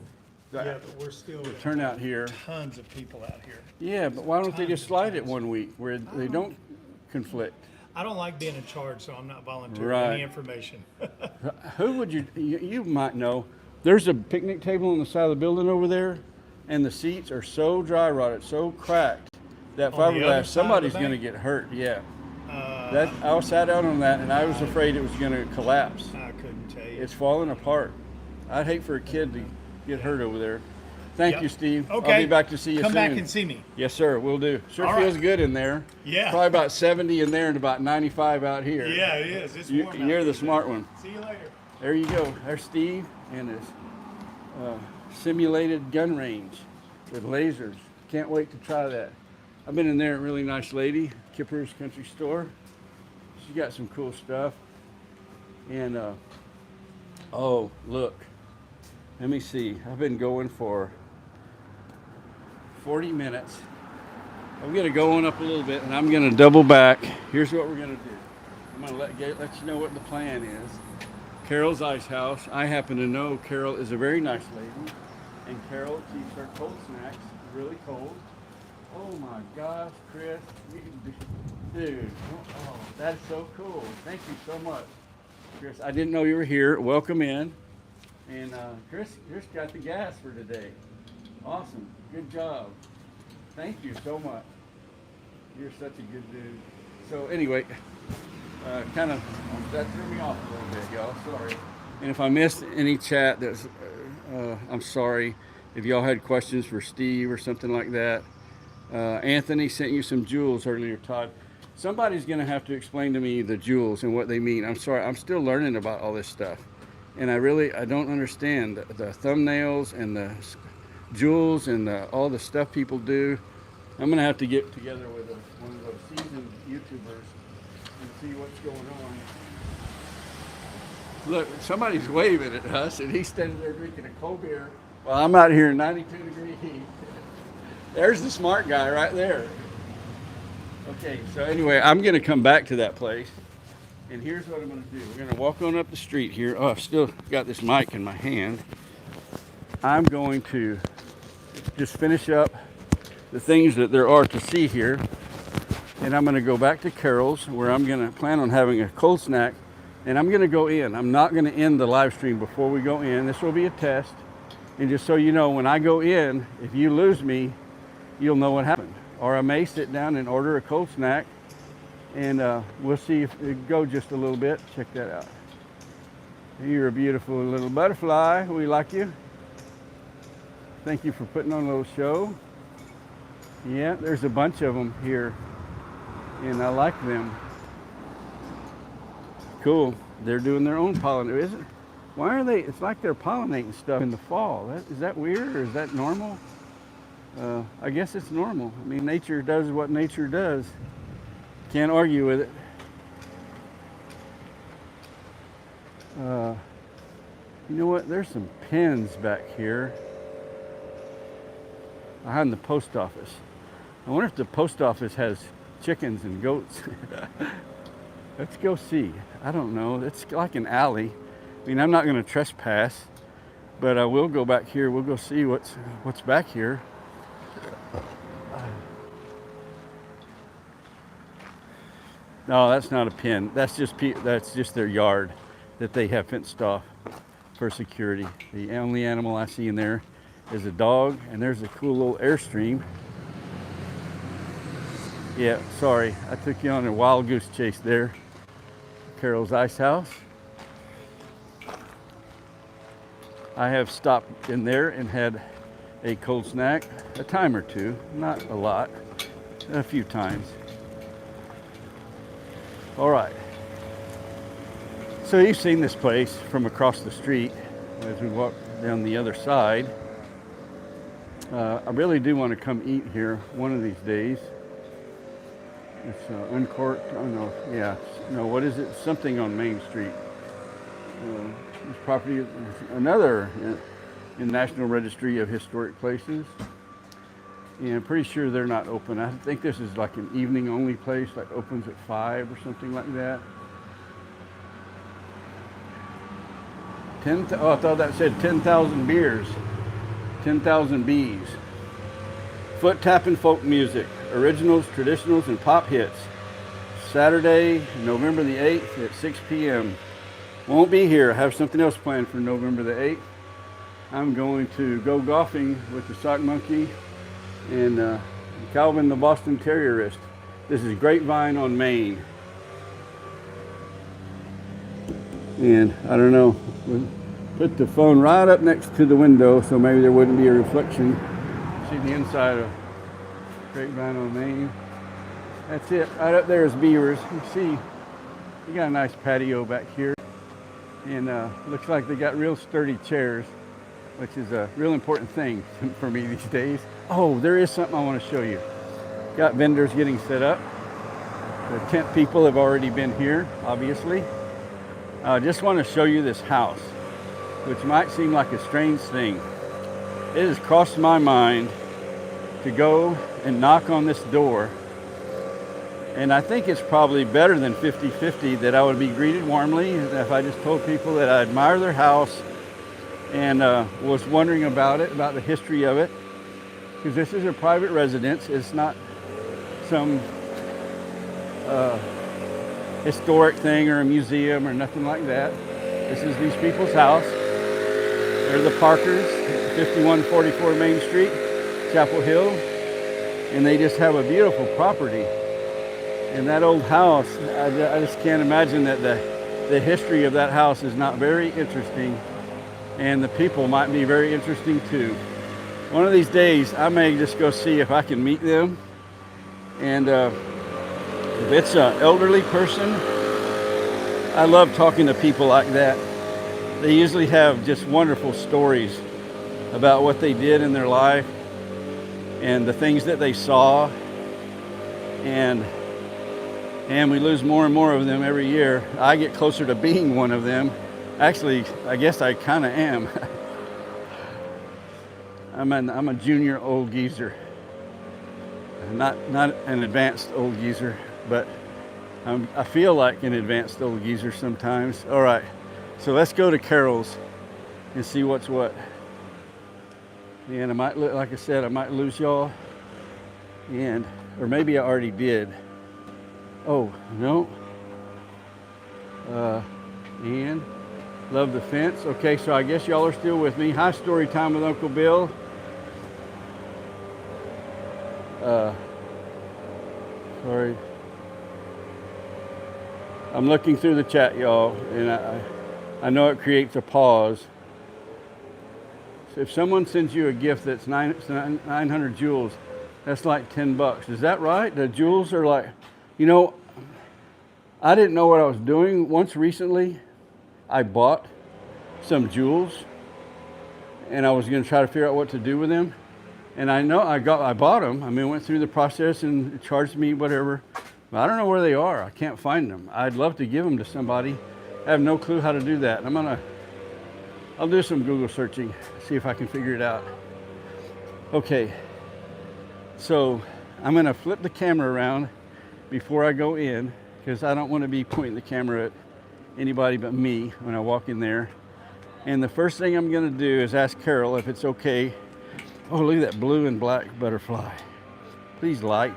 Yeah, but we're still gonna turnout have here. Tons of people out here. Yeah, but why don't they just Tons slide and it tons. one week where they don't conflict? I don't like being in charge, so I'm not volunteering Right. any information. Who would you might know? There's a picnic table on the side of the building over there, and the seats are so dry rotted, so cracked that On the other fiberglass, side of the somebody's going to bank? get hurt. Yeah. I sat out on that, and I was afraid it was going to collapse. I couldn't tell you. It's falling apart. I'd hate for a kid to get hurt over there. Thank Yep. you, Steve. Okay. I'll be back to see you Come soon. back and see me. Yes, sir. We'll do. Sure All feels right. good in there. Yeah. Probably about 70 in there and about 95 out here. Yeah, it is. It's warm out You're here the today. smart one. See you later. There you go. There's Steve and his simulated gun range with lasers. Can't wait to try that. I've been in there. A really nice lady, Kipper's Country Store. She got some cool stuff. And oh, look. Let me see. I've been going for 40 minutes. I'm going to go on up a little bit, and I'm going to double back. Here's what we're going to do. I'm going to let you know what the plan is. Carol's Ice House. I happen to know Carol is a very nice lady, and Carol keeps her cold snacks really cold. Oh my gosh, Chris. Dude, oh, that's so cool. Thank you so much. Chris, I didn't know you were here. Welcome in. And Chris got the gas for today. Awesome. Good job. Thank you so much. You're such a good dude. So anyway, that threw me off a little bit, y'all. Sorry. And if I missed any chat, I'm sorry. If y'all had questions for Steve or something like that. Anthony sent you some jewels earlier, Todd. Somebody's going to have to explain to me the jewels and what they mean. I'm sorry. I'm still learning about all this stuff. And I don't understand the thumbnails and the jewels and all the stuff people do. I'm going to have to get together with one of those seasoned YouTubers and see what's going on. Look, somebody's waving at us, and he's standing there drinking a cold beer while I'm out here in 92-degree heat. There's the smart guy right there. Okay, so anyway, I'm going to come back to that place. And here's what I'm going to do. We're going to walk on up the street here. Oh, I've still got this mic in my hand. I'm going to just finish up the things that there are to see here. And I'm going to go back to Carol's, where I'm going to plan on having a cold snack. And I'm going to go in. I'm not going to end the live stream before we go in. This will be a test. And just so you know, when I go in, if you lose me, you'll know what happened. Or I may sit down and order a cold snack. And we'll see if it go just a little bit. Check that out. You're a beautiful little butterfly. We like you. Thank you for putting on a little show. Yeah, there's a bunch of them here, and I like them. Cool. They're doing their own pollination. Why are they? It's like they're pollinating stuff in the fall. Is that weird, or is that normal? I guess it's normal. I mean, nature does what nature does. Can't argue with it. You know what? There's some pens back here behind the post office. I wonder if the post office has chickens and goats. Let's go see. I don't know. It's like an alley. I mean, I'm not going to trespass, but I will go back here. We'll go see what's back here. No, that's not a pen. That's just their yard that they have fenced off for security. The only animal I see in there is a dog, and there's a cool little Airstream. Yeah, sorry, I took you on a wild goose chase there. Carol's Ice House. I have stopped in there and had a cold snack a time or two, not a lot, a few times. All right. So you've seen this place from across the street as we walk down the other side. I really do want to come eat here one of these days. It's uncorked. Oh no, yeah, no. What is it? Something on Main Street. This property is another in National Registry of Historic Places. And I'm pretty sure they're not open. I think this is like an evening only place, like opens at 5 or something like that. Oh, I thought that said 10,000 beers. 10,000 bees. Foot tapping folk music, originals, traditionals, and pop hits. Saturday, November the 8th at 6 p.m. Won't be here. I have something else planned for November the 8th. I'm going to go golfing with the Sock Monkey and Calvin the Boston Terrierist. This is Grapevine on Main. And I don't know, we'll put the phone right up next to the window so maybe there wouldn't be a reflection. See the inside of Grapevine on Main. That's it. Right up there is Beavers. You see, you got a nice patio back here. And looks like they got real sturdy chairs, which is a real important thing for me these days. Oh, there is something I want to show you. Got vendors getting set up. The tent people have already been here, obviously. I just want to show you this house, which might seem like a strange thing. It has crossed my mind to go and knock on this door. And I think it's probably better than 50-50 that I would be greeted warmly if I just told people that I admire their house and was wondering about it, about the history of it. Because this is a private residence. It's not some historic thing or a museum or nothing like that. This is these people's house. They're the Parkers, 5144 Main Street, Chapell Hill. And they just have a beautiful property. And that old house, I just can't imagine that the history of that house is not very interesting. And the people might be very interesting too. One of these days, I may just go see if I can meet them. And if it's an elderly person, I love talking to people like that. They usually have just wonderful stories about what they did in their life and the things that they saw. And we lose more and more of them every year. I get closer to being one of them. Actually, I guess I kind of am. I'm a junior old geezer. Not an advanced old geezer, but I feel like an advanced old geezer sometimes. All right, so let's go to Carol's and see what's what. And I might, like I said, I might lose y'all, or maybe I already did. Oh, no. And love the fence. Okay, so I guess y'all are still with me. Hi, story time with Uncle Bill. Sorry. I'm looking through the chat, y'all, and I know it creates a pause. So if someone sends you a gift that's 900 jewels, that's like $10. Is that right? The jewels are like, you know, I didn't know what I was doing. Once recently, I bought some jewels, and I was going to try to figure out what to do with them. And I know I bought them. I mean, went through the process and it charged me whatever. But I don't know where they are. I can't find them. I'd love to give them to somebody. I have no clue how to do that. I'll do some Google searching, see if I can figure it out. Okay, so I'm gonna flip the camera around before I go in because I don't want to be pointing the camera at anybody but me when I walk in there. And the first thing I'm gonna do is ask Carol if it's okay. Oh, look at that blue and black butterfly. Please light.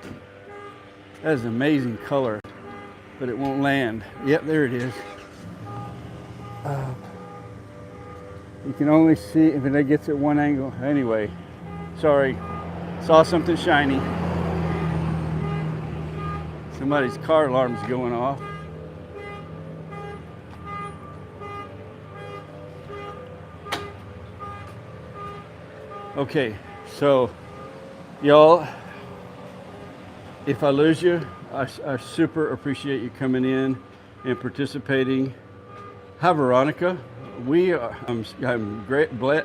That is an amazing color, but it won't land. Yep, there it is. You can only see if it gets at one angle. Anyway, sorry, saw something shiny. Somebody's car alarm's going off. Okay, so y'all, if I lose you, I super appreciate you coming in and participating. Hi, Veronica. I'm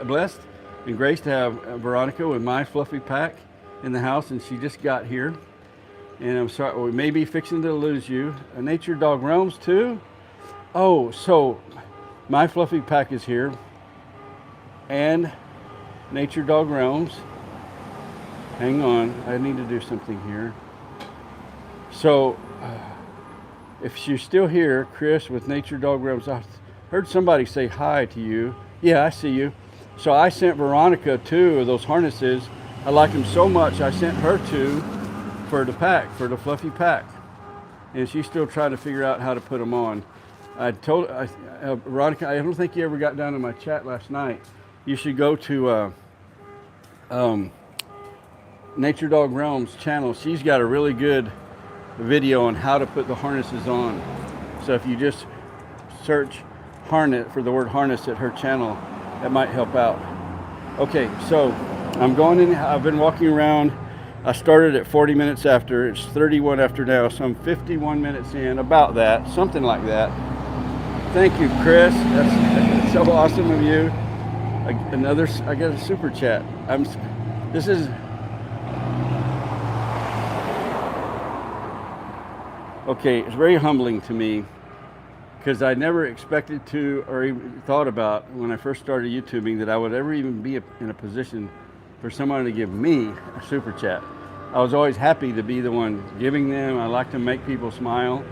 blessed and grace to have Veronica with my fluffy pack in the house, and she just got here. And I'm sorry, we may be fixing to lose you. Nature Dog Roams too. Oh, so my fluffy pack is here, and Nature Dog Roams. Hang on, I need to do something here. So, if you're still here, Chris with Nature Dog Roams, I heard somebody say hi to you. Yeah, I see you. So I sent Veronica 2 of those harnesses. I like them so much, I sent her 2 for the pack, for the fluffy pack. And she's still trying to figure out how to put them on. I told Veronica, I don't think you ever got down to my chat last night. You should go to Nature Dog Realms channel. She's got a really good video on how to put the harnesses on. So if you just search harness for the word harness at her channel, that might help out. Okay, so I'm going in. I've been walking around. I started at 40 minutes after. It's 31 after now, so I'm 51 minutes in, about that, something like that. Thank you, Chris. That's so awesome of you. I got a super chat. This is. Okay, it's very humbling to me because I never expected to or even thought about when I first started YouTubing that I would ever even be in a position for someone to give me a super chat. I was always happy to be the one giving them. I like to make people smile.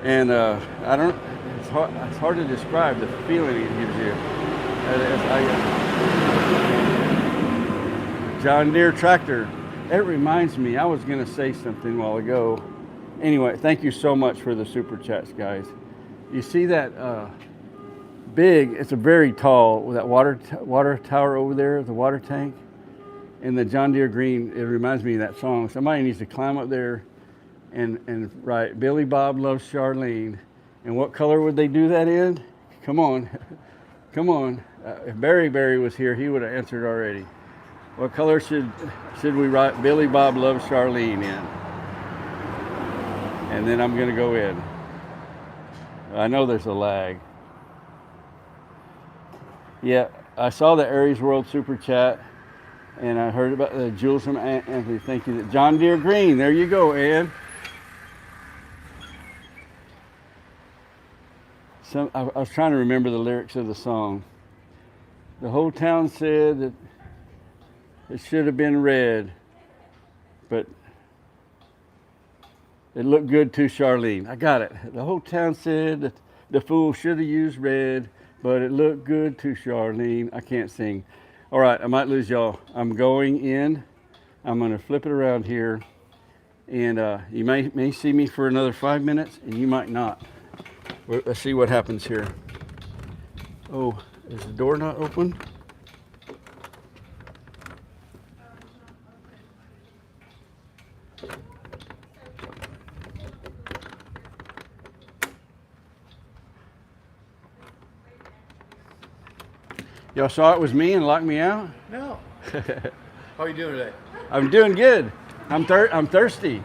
And it's hard to describe the feeling it gives you. John Deere tractor. It reminds me, I was going to say something a while ago. Anyway, thank you so much for the super chats, guys. You see that big, it's a very tall, that water tower over there, the water tank, and the John Deere green, it reminds me of that song. Somebody needs to climb up there and write, Billy Bob loves Charlene. And what color would they do that in? Come on, come on. If Barry was here, he would have answered already. What color should we write Billy Bob loves Charlene in? And then I'm going to go in. I know there's a lag. Yeah, I saw the Aries World Super Chat, and I heard about the Jules from Anthony. Thank you. John Deere Green, there you go, Ann. I was trying to remember the lyrics of the song. The whole town said that it should have been red, but it looked good to Charlene. I got it. The whole town said that the fool should have used red, but it looked good to Charlene. I can't sing. All right, I might lose y'all. I'm going in. I'm going to flip it around here. And you may see me for another 5 minutes, and you might not. Let's see what happens here. Oh, is the door not open? Y'all saw it was me and locked me out? No. How are you doing today? I'm doing good. I'm thirsty.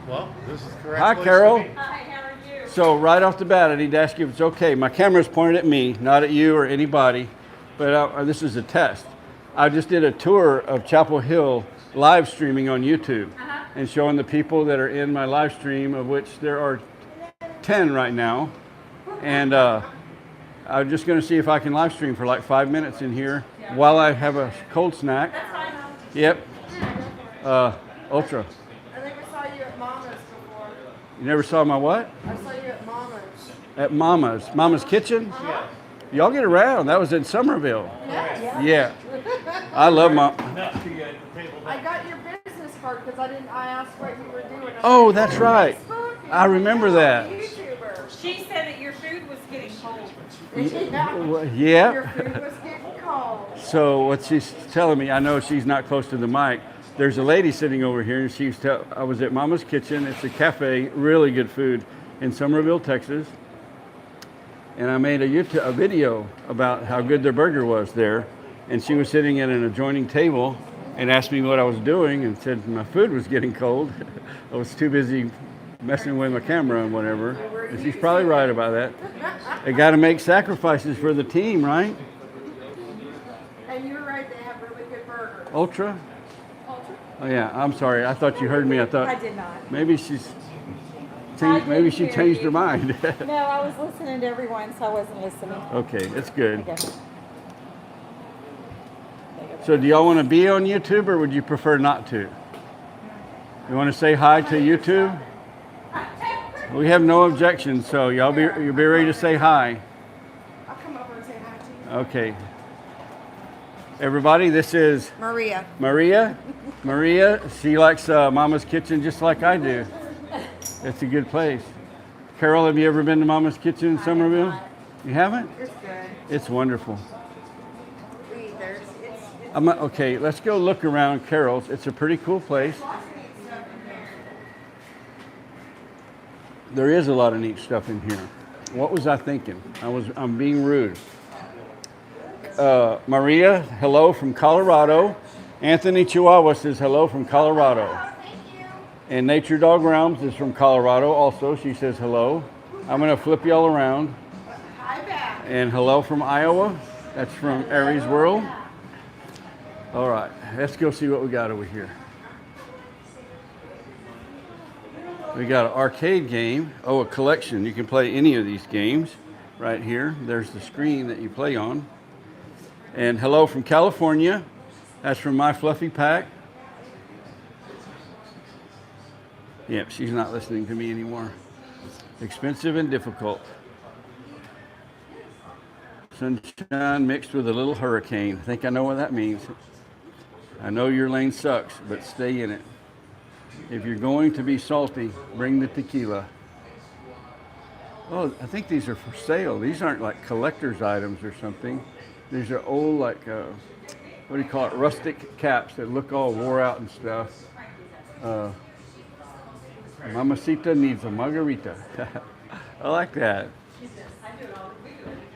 Well, this is correct. Hi, Carol. Hi, how are you? So right off the bat, I need to ask you if it's okay. My camera's pointed at me, not at you or anybody, but this is a test. I just did a tour of Chapell Hill live streaming on YouTube and showing the people that are in my live stream, of which there are 10 right now. And I'm just going to see if I can live stream for like 5 minutes in here while I have a cold snack. Yep. Ultra. I think I saw you at Mama's before. You never saw my what? I saw you at Mama's. At Mama's Kitchen? Yeah. Y'all get around. That was in Somerville. Yes. Yeah. I love Mom. I got your business card because I asked what you were doing. Oh, that's right. I remember that. YouTuber. She said that your food was getting cold. Yeah. Your food was getting cold. So what she's telling me, I know she's not close to the mic. There's a lady sitting over here, and I was at Mama's Kitchen. It's a cafe, really good food in Somerville, Texas. And I made a video about how good their burger was there. And she was sitting at an adjoining table and asked me what I was doing and said my food was getting cold. I was too busy messing with my camera and whatever. And she's probably right about that. They got to make sacrifices for the team, right? And you were right Ultra? Ultra? Oh yeah, I'm sorry. I thought you heard me. I thought I did not. maybe she's I changed, maybe she didn't hear changed her you. mind. No, I was listening to everyone, so I wasn't listening. Okay, it's good. Okay. So do y'all want to be on YouTube or would you prefer not to? You want to say hi to YouTube? We have no objections, so you'll be ready to say hi. I'll come over and say hi to you. Okay. Everybody, this is Maria. Maria. Maria, she likes Mama's Kitchen just like I do. It's a good place. Carol, have you ever been to Mama's Kitchen in Somerville? You haven't? It's good. It's wonderful. There's, Okay, let's go look around Carol's. It's a pretty cool place. There is a lot of neat stuff in here. What was I thinking? I'm being rude. Maria, hello from Colorado. Anthony Chihuahua says hello from Colorado. And Nature Dog Realms is from Colorado also. She says hello. I'm going to flip y'all around. And hello from Iowa. That's from Aries World. All right, let's go see what we got over here. We got an arcade game. Oh, a collection. You can play any of these games right here. There's the screen that you play on. And hello from California. That's from My Fluffy Pack. Yep, she's not listening to me anymore. Expensive and difficult. Sunshine mixed with a little hurricane. I think I know what that means. I know your lane sucks, but stay in it. If you're going to be salty, bring the tequila. Oh, I think these are for sale. These aren't like collector's items or something. These are old, like, what do you call it, rustic caps that look all wore out and stuff. Mamacita needs a margarita. I like that.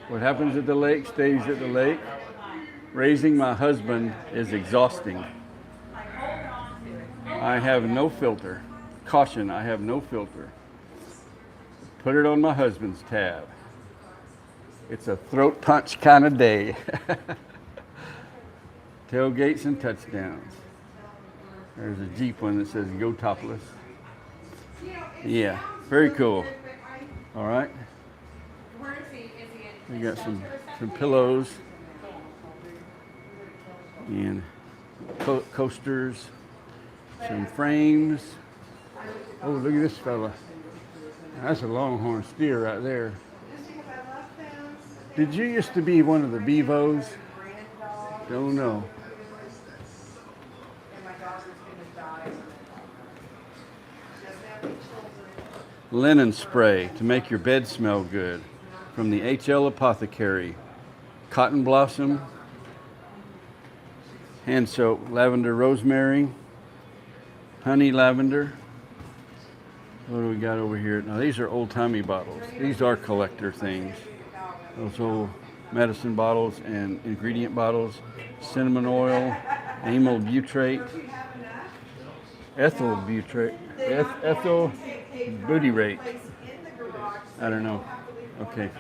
What happens at the lake stays at the lake. Raising my husband is exhausting. I have no filter. Caution, I have no filter. Put it on my husband's tab. It's a throat punch kind of day. Tailgates and touchdowns. There's a Jeep one that says go topless. Yeah, very cool. All right. We got some pillows and coasters, some frames. Oh, look at this fella. That's a longhorn steer right there. Did you used to be one of the Bevos? Don't know. Linen spray to make your bed smell good from the HL Apothecary. Cotton blossom, hand soap, lavender rosemary, honey lavender. What do we got over here? Now these are old-timey bottles. These are collector things. Those old medicine bottles and ingredient bottles. Cinnamon oil, amyl butyrate, ethyl butyrate, ethyl butyrate. I don't know. Okay.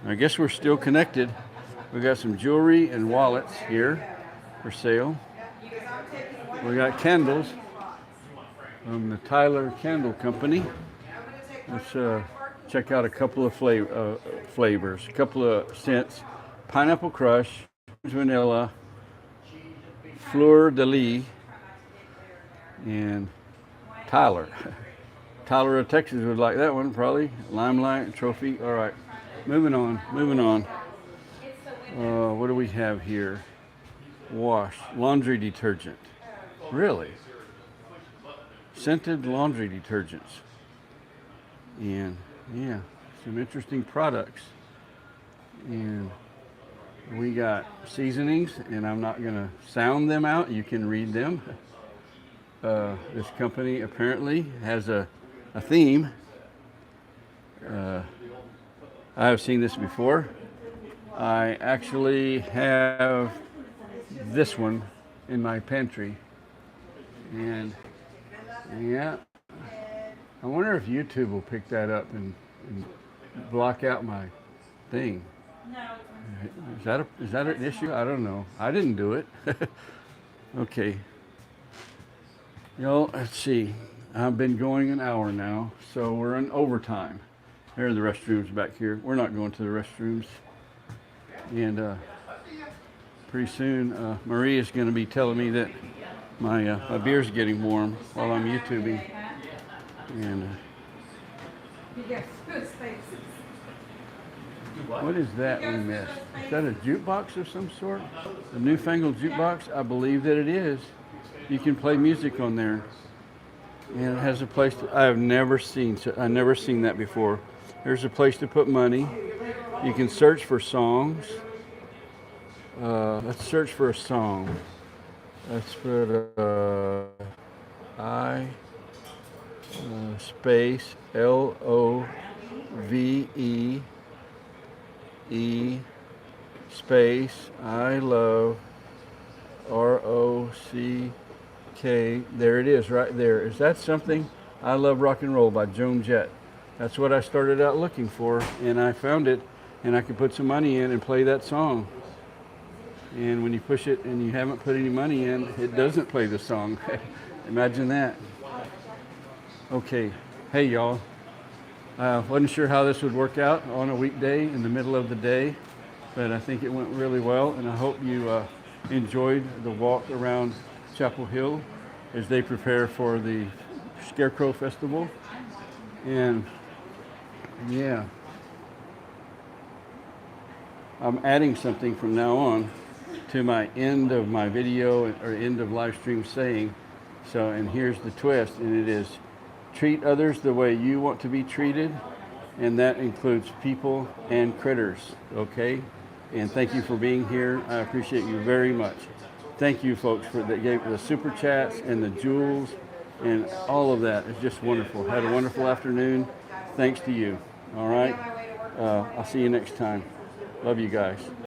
I guess we're still connected. We got some jewelry and wallets here for sale. We got candles from the Tyler Candle Company. Let's check out a couple of flavors, a couple of scents. Pineapple Crush, vanilla, Fleur de Lis, and Tyler. Tyler of Texas would like that one, probably. Limelight, Trophy. All right, moving on. What do we have here? Wash, laundry detergent. Really? Scented laundry detergents. And yeah, some interesting products. And we got seasonings, and I'm not going to sound them out. You can read them. This company apparently has a theme. I have seen this before. I actually have this one in my pantry. And yeah, I wonder if YouTube will pick that up and block out my thing. Is that an issue? I don't know. I didn't do it. Okay. Let's see. I've been going an hour now, so we're in overtime. There are the restrooms back here. We're not going to the restrooms. And pretty soon, Marie is going to be telling me that my beer's getting warm while I'm YouTubing. And what is that we missed? Is that a jukebox of some sort? A newfangled jukebox? I believe that it is. You can play music on there. And it has a place I have never seen. I've never seen that before. There's a place to put money. You can search for songs. Let's search for a song. Let's put space LOVE space I love ROCK. There it is right there. Is that something? I Love Rock and Roll by Joan Jett. That's what I started out looking for, and I found it, and I could put some money in and play that song. And when you push it and you haven't put any money in, it doesn't play the song. Imagine that. Okay. Hey, y'all. Wasn't sure how this would work out on a weekday in the middle of the day, but I think it went really well, and I hope you enjoyed the walk around Chapell Hill as they prepare for the Scarecrow Festival. And yeah, I'm adding something from now on to my end of my video or end of live stream saying, so, and here's the twist, and it is treat others the way you want to be treated, and that includes people and critters, okay? And thank you for being here. I appreciate you very much. Thank you folks for that gave the super chats and the jewels and all of that. It's just wonderful. Had a wonderful afternoon. Thanks to you. All right. I'll see you next time. Love you guys.